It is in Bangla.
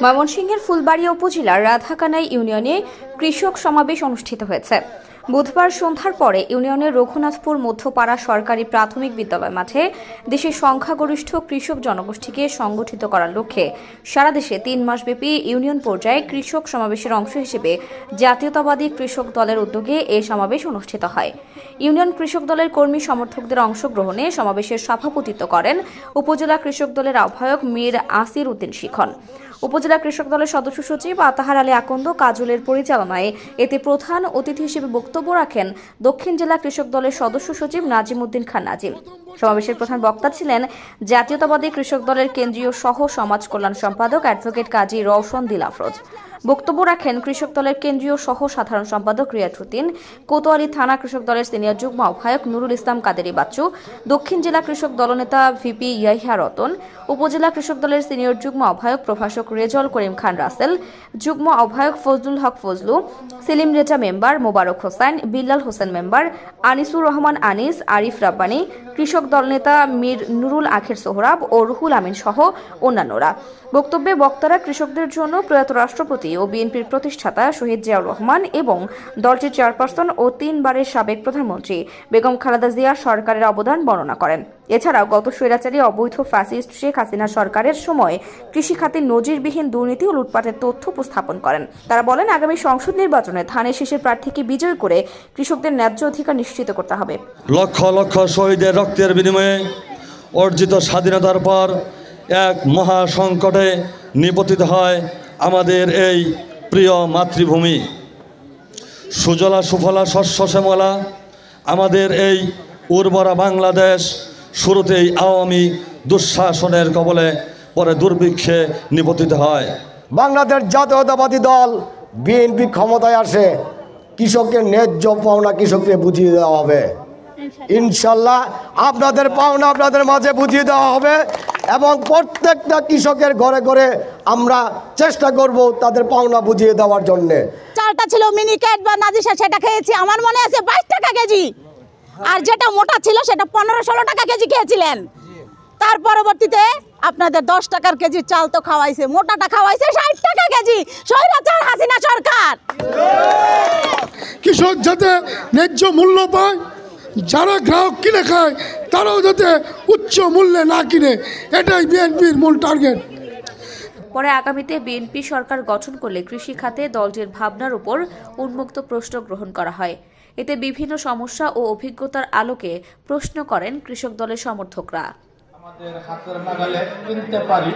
ময়মনসিংহের ফুলবাড়িয়া উপজেলার রাধাকানাই ইউনিয়নে কৃষক সমাবেশ অনুষ্ঠিত হয়েছে। বুধবার সন্ধ্যার পরে ইউনিয়নের রঘুনাথপুর মধ্যপাড়া সরকারি প্রাথমিক বিদ্যালয় মাঠে দেশের সংখ্যাগরিষ্ঠ কৃষক জনগোষ্ঠীকে সংগঠিত করার লক্ষ্যে সারা দেশে ৩ মাসব্যাপী ইউনিয়ন পর্যায়ে কৃষক সমাবেশের অংশ হিসেবে জাতীয়তাবাদী কৃষক দলের উদ্যোগে এই সমাবেশ অনুষ্ঠিত হয়। ইউনিয়ন কৃষক দলের কর্মী সমর্থকদের অংশগ্রহণে সমাবেশের সভাপতিত্ব করেন উপজেলা কৃষক দলের আহ্বায়ক মীর আসির উদ্দিন শিখন। উপজেলা কৃষক দলের সদস্য সচিব আতাহার আলী আকন্দ কাজলের পরিচালনায় এতে প্রধান অতিথি হিসেবে বক্তব্য রাখেন দক্ষিণ জেলা কৃষক দলের সদস্য সচিব নাজিম উদ্দিন খান নাজিম। সমাবেশের প্রধান বক্তা ছিলেন জাতীয়তাবাদী কৃষক দলের কেন্দ্রীয় সহ সমাজ কল্যাণ সম্পাদক অ্যাডভোকেট কাজী রওশন দিল আফরোজ। বক্তব্য রাখেন কৃষক দলের কেন্দ্রীয় সহ সাধারণ সম্পাদক রিয়াজউদ্দিন, কোতোয়ালি থানা কৃষক দলের সিনিয়র যুগ্ম আহ্বায়ক নুরুল ইসলাম কাদেরি বাচ্চু, দক্ষিণ জেলা কৃষক দলনেতা ভিপি ইয়াহিয়া রতন, উপজেলা কৃষক দলের সিনিয়র যুগ্ম আহ্বায়ক প্রভাষক রেজল করিম খান রাসেল, যুগ্ম আহ্বায়ক ফজলুল হক ফজলু, সেলিম রেজা মেম্বার, মোবারক হোসেন, বিল্লাল হোসেন মেম্বার, আনিসুর রহমান আনিস, আরিফ রাব্বানী, কৃষক দলনেতা মীর নুরুল আখের সোহরাব ও রুহুল আমিন সহ অন্যান্যরা। বক্তব্যে বক্তারা কৃষকদের জন্য প্রয়াত রাষ্ট্রপতি ও বিএনপির প্রতিষ্ঠাতা শহীদ জিয়াউর রহমান এবং দলটির চেয়ারপারসন ও 3 বারের সাবেক প্রধানমন্ত্রী বেগম খালেদা জিয়া সরকারের অবদান বর্ণনা করেন। এছাড়াও গত স্বৈরাচারী অবৈধ ফ্যাসিস্ট শেখ হাসিনা সরকারের সময় কৃষি খাতে নজিরবিহীন দুর্নীতি ও লুটপাটের তথ্য উপস্থাপন করেন। তারা বলেন, আগামী সংসদ নির্বাচনে ধানের শীষের প্রার্থীকে বিজয় করে কৃষকদের ন্যায্য অধিকার নিশ্চিত করতে হবে। লক্ষ লক্ষ শহীদের রক্তের বিনিময়ে অর্জিত স্বাধীনতার পর এক মহা সংকটে নিপতিত হয় আমাদের এই প্রিয় মাতৃভূমি। সুজলা সুফলা শস্য শ্যামলা আমাদের এই উর্বরা বাংলাদেশ শুরুতেই আওয়ামী দুঃশাসনের কবলে পরে দুর্ভিক্ষে নিপতিত হয়। বাংলাদেশ জাতীয়তাবাদী দল বিএনপি ক্ষমতায় আসে, কৃষকের ন্যায্য পাওনা কৃষককে বুঝিয়ে দেওয়া হবে। ইনশাল্লাহ আপনাদের পাওনা আপনাদের মাঝে বুঝিয়ে দেওয়া হবে এবং প্রত্যেকটা কৃষকের ঘরে ঘরে আমরা চেষ্টা করব তাদের পাওনা বুঝিয়ে দেওয়ার জন্য। চালটা ছিল মিনিকেট বা নাজিসা, সেটা খেয়েছি, আমার মনে আছে 22 টাকা কেজি, আর যেটা মোটা ছিল সেটা 15-16 টাকা কেজি খেয়েছিলেন। তার পরবর্তীতে আপনাদের 10 টাকার কেজি চাল তো খাওয়াইছে, মোটাটা খাওয়াইছে 60 টাকা কেজি স্বৈরাচার হাসিনা সরকার। কৃষক যাতে ন্যায্য মূল্য পায়, যারা গ্রাহক কিনে খায় তারাও যাতে উচ্চ মূল্যে না কিনে, এটাই বিএনপির মূল টার্গেট। পরে আগামীতে বিএনপি সরকার গঠন করলে কৃষি খাতে দলটির ভাবনার উপর উন্মুক্ত প্রশ্ন গ্রহণ করা হয়। এতে বিভিন্ন সমস্যা ও অভিজ্ঞতার আলোকে প্রশ্ন করেন কৃষক দলের সমর্থকরা। আমাদের হাতের নাগালে কিনতে পারি